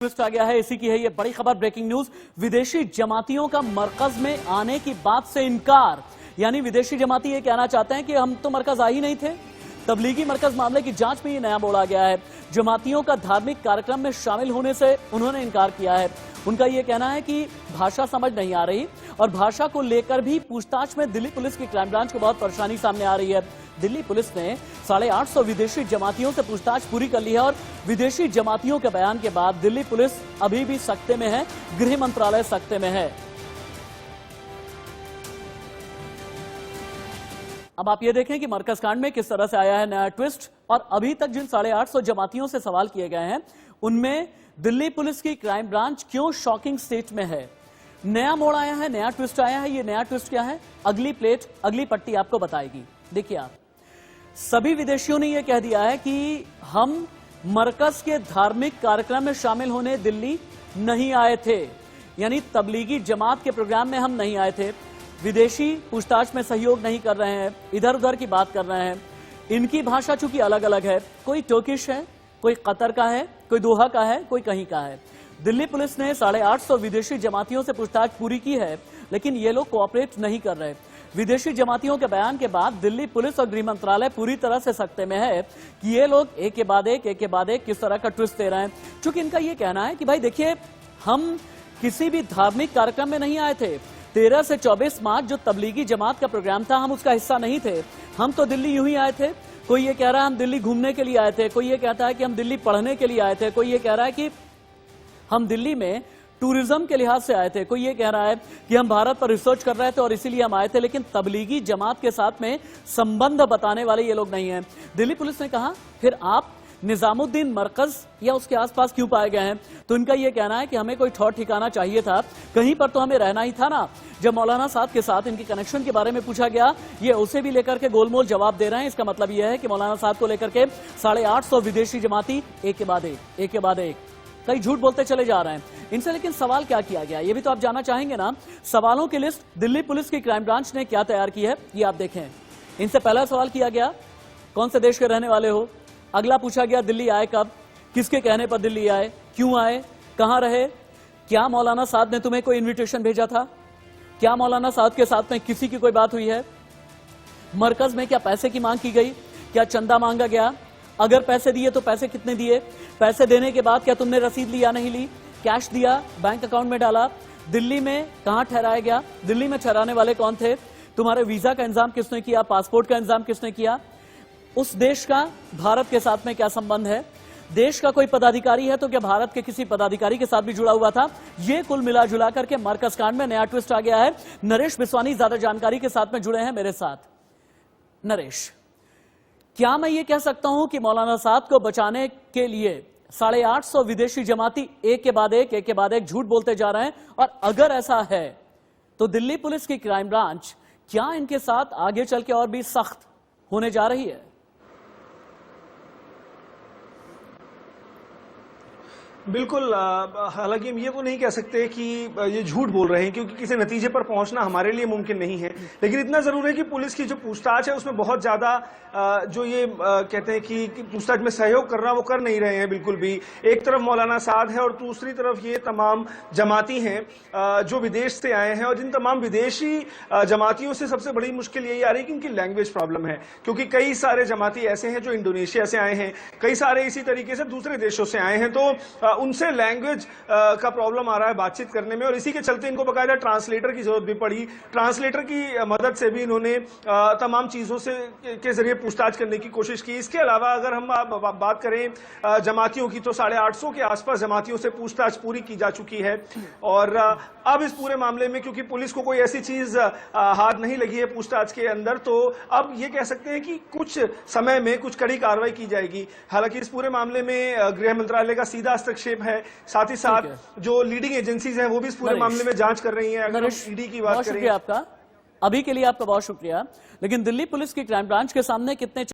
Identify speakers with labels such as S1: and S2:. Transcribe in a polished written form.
S1: Twist आ गया है, इसी की है ये बड़ी खबर। ब्रेकिंग न्यूज, विदेशी जमातियों का मरकज में आने की बात से इनकार। यानी विदेशी जमाती ये कहना चाहते हैं कि हम तो मरकज आ ही नहीं थे। तबलीगी मरकज मामले की जांच में ये नया मोड़ आ गया है। जमातियों का धार्मिक कार्यक्रम में शामिल होने से उन्होंने इनकार किया है। उनका ये कहना है कि भाषा समझ नहीं आ रही और भाषा को लेकर भी पूछताछ में दिल्ली पुलिस की क्राइम ब्रांच को बहुत परेशानी सामने आ रही है। दिल्ली पुलिस ने 850 विदेशी जमातियों से पूछताछ पूरी कर ली है और विदेशी जमातियों के बयान के बाद दिल्ली पुलिस अभी भी सख्ते में है, गृह मंत्रालय सख्ते में है। अब आप ये देखें कि मरकज कांड में किस तरह से आया है नया ट्विस्ट। और अभी तक जिन 850 जमातियों से सवाल किए गए हैं उनमें दिल्ली पुलिस की क्राइम ब्रांच क्यों शॉकिंग स्टेट में है। नया मोड़ आया है, नया ट्विस्ट आया है। ये नया ट्विस्ट क्या है, अगली प्लेट, अगली पट्टी आपको बताएगी। देखिए आप, सभी विदेशियों ने यह कह दिया है कि हम मरकज के धार्मिक कार्यक्रम में शामिल होने दिल्ली नहीं आए थे। यानी तबलीगी जमात के प्रोग्राम में हम नहीं आए थे। विदेशी पूछताछ में सहयोग नहीं कर रहे हैं, इधर उधर की बात कर रहे हैं। इनकी भाषा चूंकि अलग अलग है, कोई टर्किश है, कोई कतर का है, कोई दोहा का है, कोई कहीं का है। दिल्ली पुलिस ने 850 विदेशी जमातियों से पूछताछ पूरी की है, लेकिन ये लोग कोऑपरेट नहीं कर रहे। विदेशी जमातियों के बयान के बाद दिल्ली पुलिस और गृह मंत्रालय पूरी तरह से सख्ते में है कि ये लोग एक के बाद एक किस तरह का ट्विस्ट दे रहे हैं। चूंकि इनका ये कहना है कि भाई देखिए, हम किसी भी धार्मिक कार्यक्रम में नहीं आए थे। 13 से 24 मार्च जो तबलीगी जमात का प्रोग्राम था, हम उसका हिस्सा नहीं थे। हम तो दिल्ली यूं ही आए थे। कोई ये कह रहा है हम दिल्ली घूमने के लिए आए थे, कोई ये कहता है कि हम दिल्ली पढ़ने के लिए आए थे, कोई ये कह रहा है कि हम दिल्ली में टूरिज्म के लिहाज से आए थे, कोई ये कह रहा है कि हम भारत पर रिसर्च कर रहे थे और इसीलिए हम आए थे। लेकिन तबलीगी जमात के साथ में संबंध बताने वाले ये लोग नहीं हैं। दिल्ली पुलिस ने कहा फिर आप निजामुद्दीन मरकज या उसके आसपास क्यों पाए गए हैं। तो इनका यह कहना है कि हमें कोई ठौर ठिकाना चाहिए था, कहीं पर तो हमें रहना ही था ना। जब मौलाना साहब के साथ इनके कनेक्शन के बारे में पूछा गया, ये उसे भी लेकर के गोलमोल जवाब दे रहे हैं। इसका मतलब यह है कि मौलाना साहब को लेकर के 850 विदेशी जमाती एक के बाद एक कई झूठ बोलते चले जा रहे हैं इनसे। लेकिन सवाल क्या किया गया, ये भी तो आप जानना चाहेंगे ना। सवालों की लिस्ट दिल्ली पुलिस की क्राइम ब्रांच ने क्या तैयार की है, ये आप देखें। इनसे पहला सवाल किया गया, कौन से देश के रहने वाले हो। अगला पूछा गया, दिल्ली आए कब, किसके कहने पर दिल्ली आए, क्यों आए, कहां रहे, क्या मौलाना साहब ने तुम्हें कोई इन्विटेशन भेजा था, क्या मौलाना साहब के साथ में किसी की कोई बात हुई है, मरकज में क्या पैसे की मांग की गई, क्या चंदा मांगा गया, अगर पैसे दिए तो पैसे कितने दिए, पैसे देने के बाद क्या तुमने रसीद ली या नहीं ली, कैश दिया, बैंक अकाउंट में डाला, दिल्ली में कहां ठहराया गया, दिल्ली में ठहराने वाले कौन थे, तुम्हारे वीजा का इंतजाम किसने किया, पासपोर्ट का इंतजाम किसने किया, उस देश का भारत के साथ में क्या संबंध है, देश का कोई पदाधिकारी है तो क्या भारत के किसी पदाधिकारी के साथ भी जुड़ा हुआ था। ये कुल मिला जुला करके मरकज कांड में नया ट्विस्ट आ गया है। नरेश बिस्वानी ज्यादा जानकारी के साथ में जुड़े हैं मेरे साथ। नरेश, क्या मैं ये कह सकता हूं कि मौलाना साहब को बचाने के लिए 850 विदेशी जमाती एक के बाद एक झूठ बोलते जा रहे हैं, और अगर ऐसा है तो दिल्ली पुलिस की क्राइम ब्रांच क्या इनके साथ आगे चल के और भी सख्त होने जा रही है।
S2: बिल्कुल, हालांकि हम ये तो नहीं कह सकते कि ये झूठ बोल रहे हैं, क्योंकि किसी नतीजे पर पहुंचना हमारे लिए मुमकिन नहीं है। लेकिन इतना जरूर है कि पुलिस की जो पूछताछ है उसमें बहुत ज्यादा जो ये कहते हैं कि पूछताछ में सहयोग कर रहा, वो कर नहीं रहे हैं बिल्कुल भी। एक तरफ मौलाना साद है और दूसरी तरफ ये तमाम जमाती हैं जो विदेश से आए हैं। और जिन तमाम विदेशी जमातियों से सबसे बड़ी मुश्किल यही आ रही है कि इनकी लैंग्वेज प्रॉब्लम है, क्योंकि कई सारे जमाती ऐसे हैं जो इंडोनेशिया से आए हैं, कई सारे इसी तरीके से दूसरे देशों से आए हैं। तो उनसे लैंग्वेज का प्रॉब्लम आ रहा है बातचीत करने में, और इसी के चलते इनको बकायदा ट्रांसलेटर की जरूरत भी पड़ी। ट्रांसलेटर की मदद से भी इन्होंने तमाम चीजों से के जरिए पूछताछ करने की कोशिश की। इसके अलावा अगर हम बात करें जमातियों की, तो 850 के आसपास जमातियों से पूछताछ पूरी की जा चुकी है। और अब इस पूरे मामले में क्योंकि पुलिस को कोई ऐसी चीज हाथ नहीं लगी है पूछताछ के अंदर, तो अब ये कह सकते हैं कि कुछ समय में कुछ कड़ी कार्रवाई की जाएगी। हालांकि इस पूरे मामले में गृह मंत्रालय का सीधा हस्तक्षेप है, साथ ही साथ जो लीडिंग एजेंसीज हैं वो भी इस पूरे मामले में जांच कर रही हैं। अगर हम ईडी की बात करें।
S1: आपका अभी के लिए आपका बहुत शुक्रिया। लेकिन दिल्ली पुलिस की क्राइम ब्रांच के सामने कितने